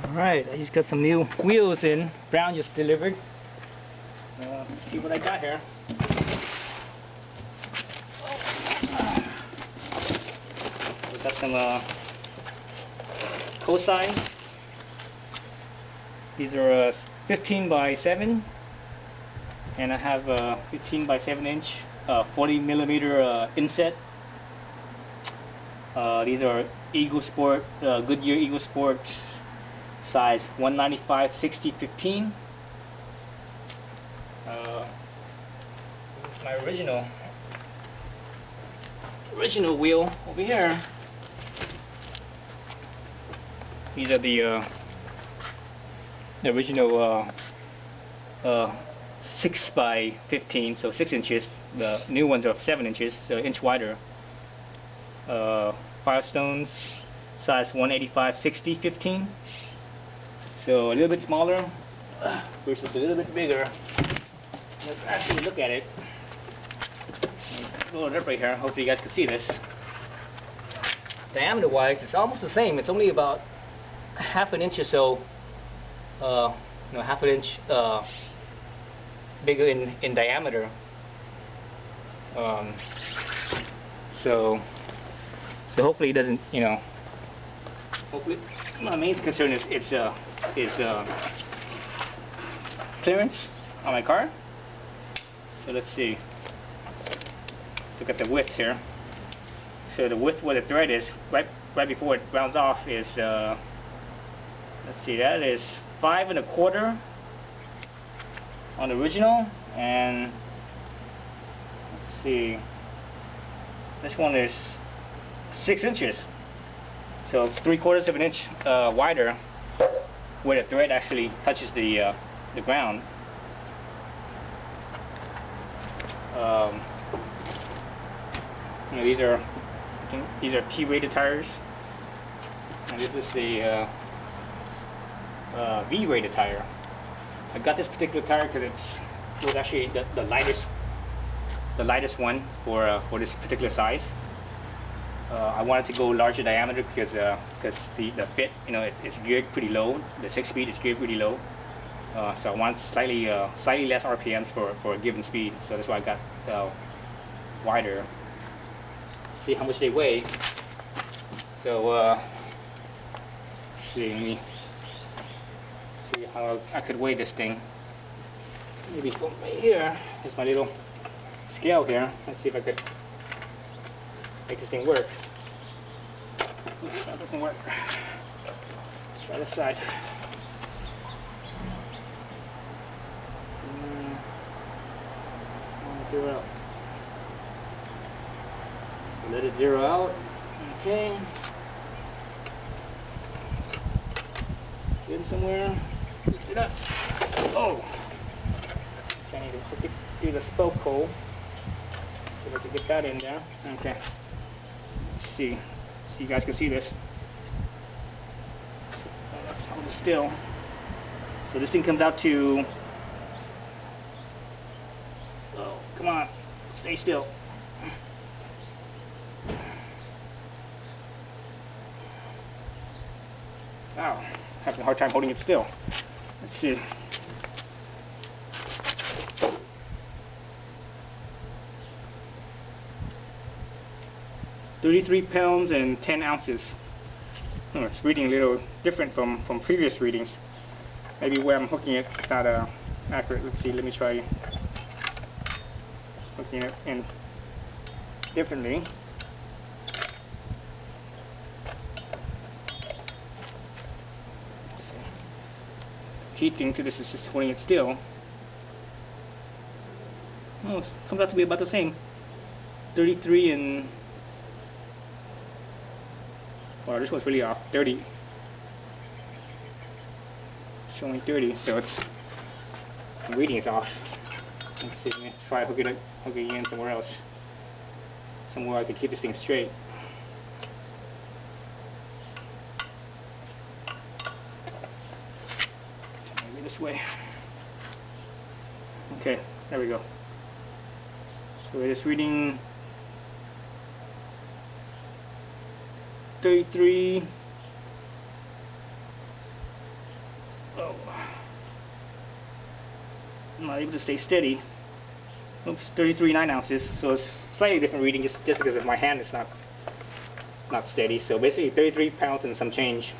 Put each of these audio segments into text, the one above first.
Alright, I just got some new wheels in. Brown just delivered. Let's see what I got here. So we got some Kosei. These are 15 by 7, and I have a 15 by 7 inch 40 millimeter inset. These are Eagle Sport, GoodYear Eagle Sport, size 195 60 15. My original wheel over here. These are the original 6 by 15, so 6 inches. The new ones are 7 inches, so an inch wider. Firestones, size 185 60 15. So a little bit smaller versus a little bit bigger. Let's actually look at it. Roll it up right here. Hopefully you guys can see this. Diameter wise, it's almost the same. It's only about half an inch or so. Half an inch bigger in diameter. So hopefully it doesn't, hopefully my main concern is clearance on my car. So let's see. Let's look at the width here. So the width where the thread is right before it rounds off is let's see, that is 5 1/4 on the original, and let's see, this one is 6 inches, so 3/4 of an inch wider where the thread actually touches the ground. These are T-rated tires, and this is the V-rated tire. I got this particular tire because it was actually the lightest one for this particular size. I wanted to go larger diameter because the fit, it's geared pretty low. The 6-speed is geared pretty low, so I want slightly less RPMs for a given speed. So that's why I got wider. See how much they weigh. So let's see, let me see how I could weigh this thing. Maybe from right here. Here's my little scale here. Let's see if I could make this thing work. Oops, that doesn't work. Let's try this side. Zero out. So let it zero out. Okay. In somewhere. Lift it up. Oh! I need to hook it through the spoke hole so I can get that in there. Okay. Let's see. So you guys can see this. Let's hold it still. So this thing comes out to. Oh, come on. Stay still. Wow. Having a hard time holding it still. Let's see. £33 pounds and 10 ounces. It's reading a little different from previous readings. Maybe where I'm hooking it is not accurate. Let's see. Let me try hooking it in differently. Key thing to this is just holding it still. Oh, it comes out to be about the same. 33 and... Wow, this one's really off. 30. Showing 30, so the reading is off. Let's see, let me try hooking it in somewhere else. Somewhere I can keep this thing straight. Way. Okay, there we go. So it is reading 33 Oh, I'm not able to stay steady. Oops, 33.9 ounces. So it's slightly different reading just because of my hand is not steady. So basically 33 pounds and some change.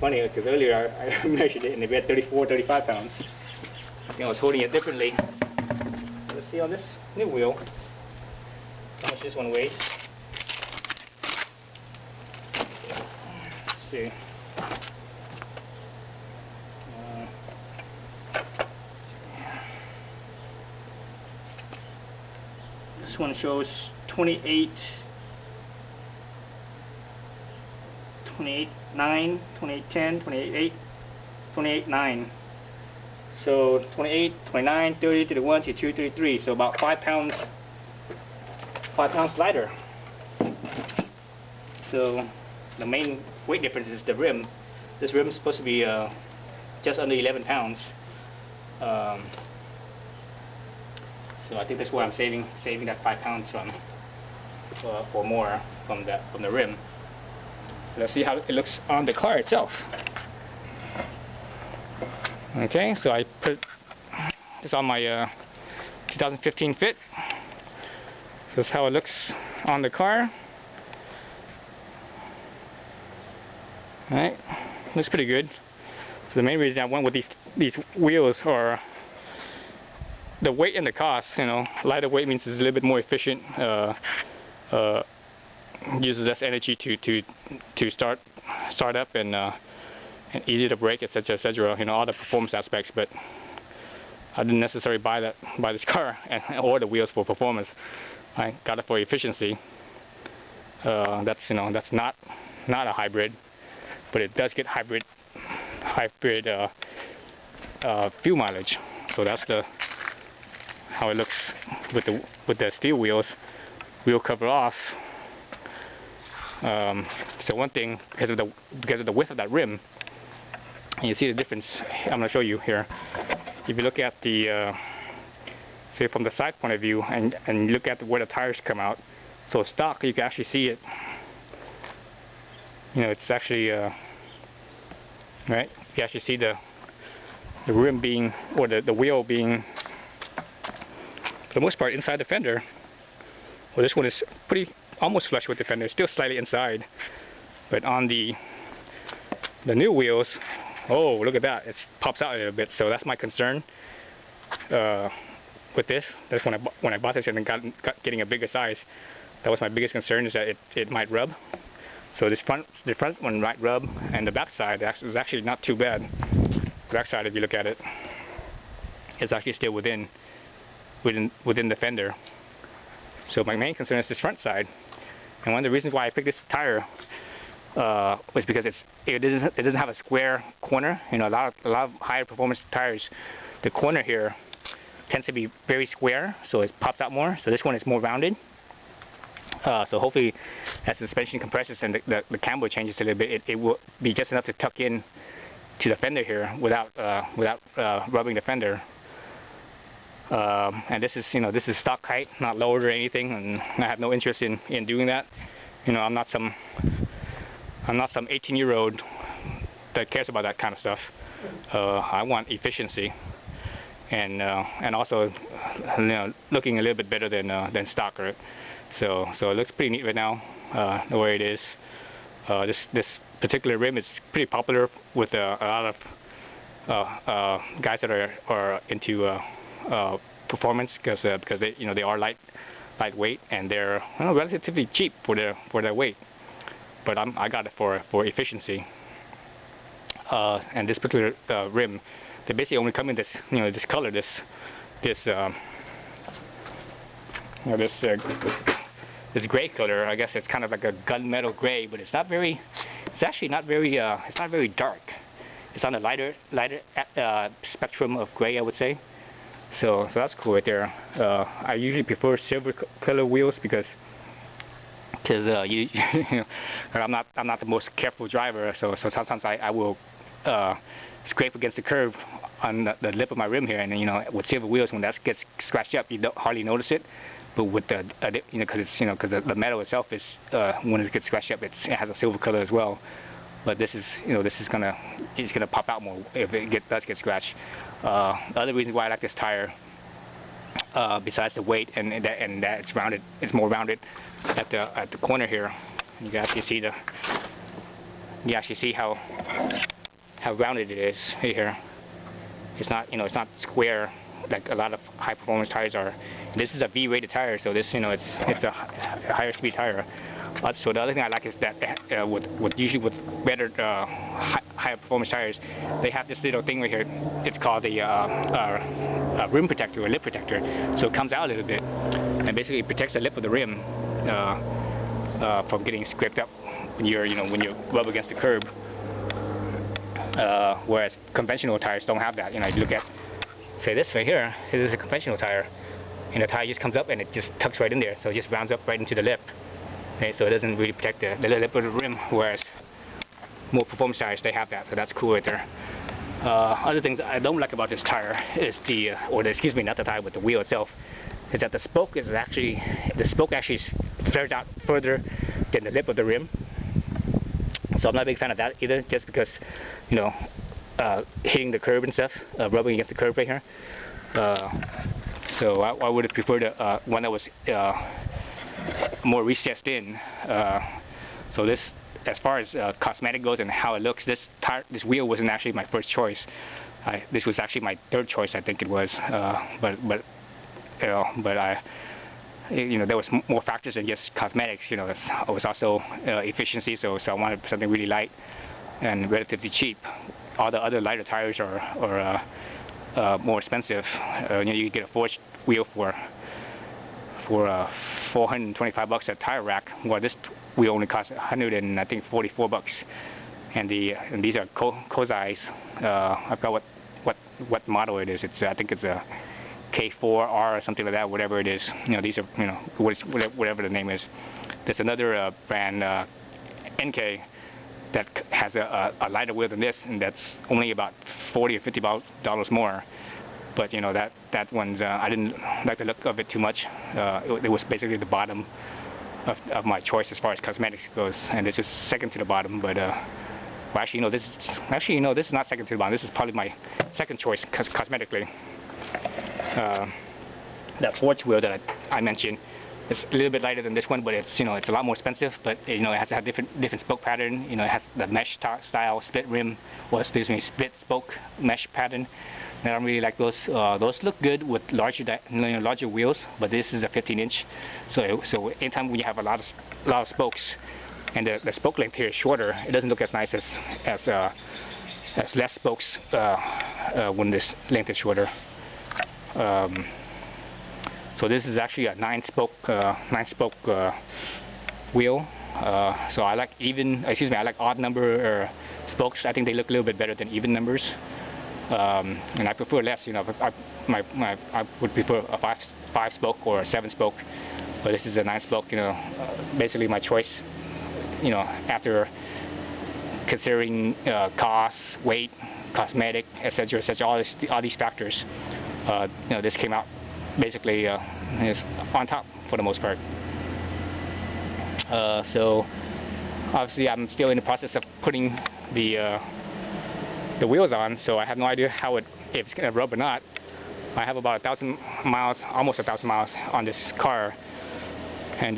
Funny because earlier I measured it and it had 35 pounds. I think I was holding it differently. So let's see on this new wheel how much this one weighs. Let's see. This one shows 28.9, 28.10, 28.8, 28.9. So 28, 29, 30, 31, 32, 33. So about 5 pounds lighter. So the main weight difference is the rim. This rim is supposed to be just under 11 pounds. So I think that's why I'm saving that 5 pounds from, or more from the rim. Let's see how it looks on the car itself. Okay, so I put this on my 2015 Fit. So that's how it looks on the car. Alright, looks pretty good. So the main reason I went with these wheels are the weight and the cost. You know, lighter weight means it's a little bit more efficient. Uses less energy to start up and easy to brake, etc., etc. You know, all the performance aspects. But I didn't necessarily buy this car or the wheels for performance. I got it for efficiency. That's not a hybrid, but it does get hybrid fuel mileage. So that's how it looks with the steel wheels. Wheel cover off. So one thing, because of the width of that rim, and you see the difference. I'm going to show you here. If you look at the say from the side point of view and look at where the tires come out, so stock, you can actually see it. You know, it's actually right. You actually see the rim being, or the wheel being, for the most part, inside the fender. Well, this one is pretty almost flush with the fender, still slightly inside. But on the new wheels, oh, look at that! It pops out a little bit. So that's my concern with this. That's when I bought this and got getting a bigger size. That was my biggest concern, is that it might rub. So the front one might rub, and the back side is actually not too bad. The back side, if you look at it, is actually still within the fender. So my main concern is this front side, and one of the reasons why I picked this tire was because it doesn't have a square corner. You know, a lot of higher performance tires, the corner here tends to be very square, so it pops out more. So this one is more rounded. So hopefully, as the suspension compresses and the camber changes a little bit, it will be just enough to tuck in to the fender here without rubbing the fender. And this is stock height, not lowered or anything, and I have no interest in doing that. You know, I'm not some 18-year-old that cares about that kind of stuff. I want efficiency, and also, you know, looking a little bit better than stock, right? So it looks pretty neat right now, the way it is. This particular rim is pretty popular with a lot of guys that are into performance, because they are lightweight, and they're, you know, relatively cheap for their weight. But I got it for efficiency. And this particular rim, they basically only come in this color, this gray color. I guess it's kind of like a gunmetal gray, but it's actually not very dark. It's on the lighter spectrum of gray, I would say. So that's cool right there. I usually prefer silver color wheels because I'm not the most careful driver. So sometimes I will scrape against the curb on the lip of my rim here, and with silver wheels, when that gets scratched up, you don't hardly notice it. But with because the metal itself is when it gets scratched up, it has a silver color as well. but this is, this is gonna, it's gonna pop out more if it does get scratched. The other reason why I like this tire, besides the weight and that it's rounded, it's more rounded at the corner here. You can actually see how rounded it is here. It's not, it's not square like a lot of high performance tires are. This is a V-rated tire, so this, it's a higher speed tire. So the other thing I like is that usually with better higher performance tires, they have this little thing right here. It's called a rim protector or lip protector. So it comes out a little bit and basically protects the lip of the rim from getting scraped up when when you rub against the curb. Whereas conventional tires don't have that. If you look at, say, this right here, say this is a conventional tire, and the tire just comes up and it just tucks right in there, so it just rounds up right into the lip. Okay, so it doesn't really protect the lip of the rim, whereas more performance tires, they have that, so that's cool right there. Other things I don't like about this tire is excuse me, not the tire, but the wheel itself, is that the spoke actually flares out further than the lip of the rim. So I'm not a big fan of that either, just because, hitting the curb and stuff, rubbing against the curb right here. So I would have preferred one that was more recessed in. So this, as far as cosmetic goes and how it looks, this wheel wasn't actually my first choice. This was actually my third choice, I think it was. But there was more factors than just cosmetics. It was also efficiency. So I wanted something really light and relatively cheap. All the other lighter tires are more expensive. You get a forged wheel for $425 at Tire Rack. Well, this wheel only costs $144, and these are Kosei's. I forgot what model it is. I think it's a K4R or something like that. Whatever it is, these are whatever the name is. There's another brand, NK, that has a lighter wheel than this, and that's only about $40 or $50 more. But that one's I didn't like the look of it too much. It was basically the bottom of my choice as far as cosmetics goes, and this is second to the bottom. But well, actually, this is not second to the bottom. This is probably my second choice cosmetically. That forged wheel that I mentioned, it's a little bit lighter than this one, but it's it's a lot more expensive. But it has to have different spoke pattern. It has the mesh style split rim, or excuse me, split spoke mesh pattern. I don't really like those. Those look good with larger wheels, but this is a 15-inch. So anytime when you have a lot of spokes, and the spoke length here is shorter, it doesn't look as nice as less spokes when this length is shorter. So this is actually a 9-spoke wheel. So I like I like odd number spokes. I think they look a little bit better than even numbers. And I prefer less. I would prefer a 5-spoke or a 7-spoke, but this is a 9-spoke. Basically my choice. After considering cost, weight, cosmetic, etc., all these factors, this came out basically is on top for the most part. So obviously I'm still in the process of putting the wheels on, so I have no idea if it's gonna rub or not. I have about 1,000 miles, almost 1,000 miles on this car, and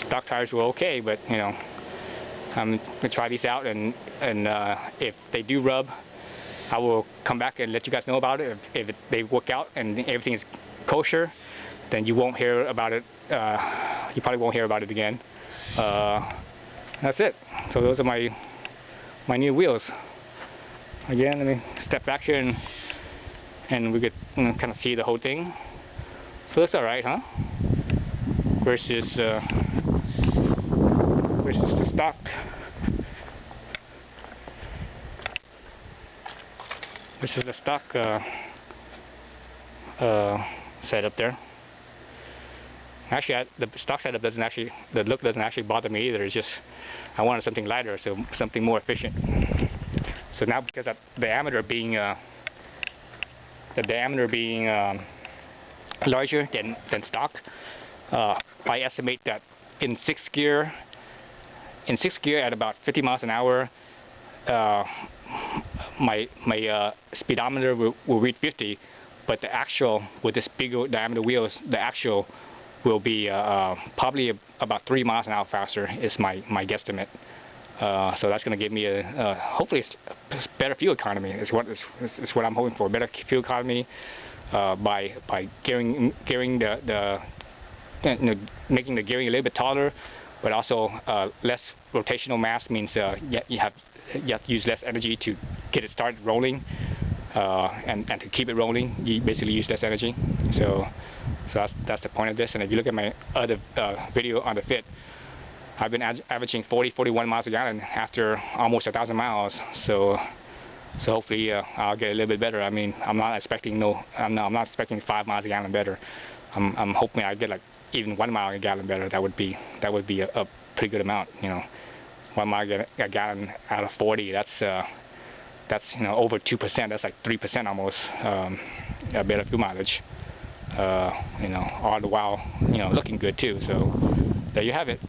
stock tires were okay, but I'm gonna try these out, and if they do rub, I will come back and let you guys know about it. If they work out and everything is kosher, then you won't hear about it. You probably won't hear about it again. That's it. So those are my new wheels. Again, let me step back here and we could kind of see the whole thing. So that's all right, huh? Versus the stock. This is the stock setup there. Actually, the stock setup the look doesn't actually bother me either. It's just I wanted something lighter, so something more efficient. So now, because of the diameter being larger than stock, I estimate that in 6th gear in 6th gear at about 50 miles an hour, my speedometer will reach 50, but the actual, with this bigger diameter wheels, the actual will be probably about 3 miles an hour faster is my guesstimate. So that's going to give me hopefully it's better fuel economy is what I'm hoping for. Better fuel economy by gearing the making the gearing a little bit taller, but also less rotational mass means you have to use less energy to get it started rolling, and to keep it rolling you basically use less energy. So that's the point of this. And if you look at my other video on the fit, I've been averaging 41 miles a gallon after almost 1,000 miles. So hopefully I'll get a little bit better. I mean, I'm not expecting 5 miles a gallon better. I'm hoping I get like even 1 mile a gallon better. That would be a pretty good amount. 1 mile a gallon out of 40. That's over 2%. That's like 3% almost better fuel mileage. All the while looking good too. So there you have it.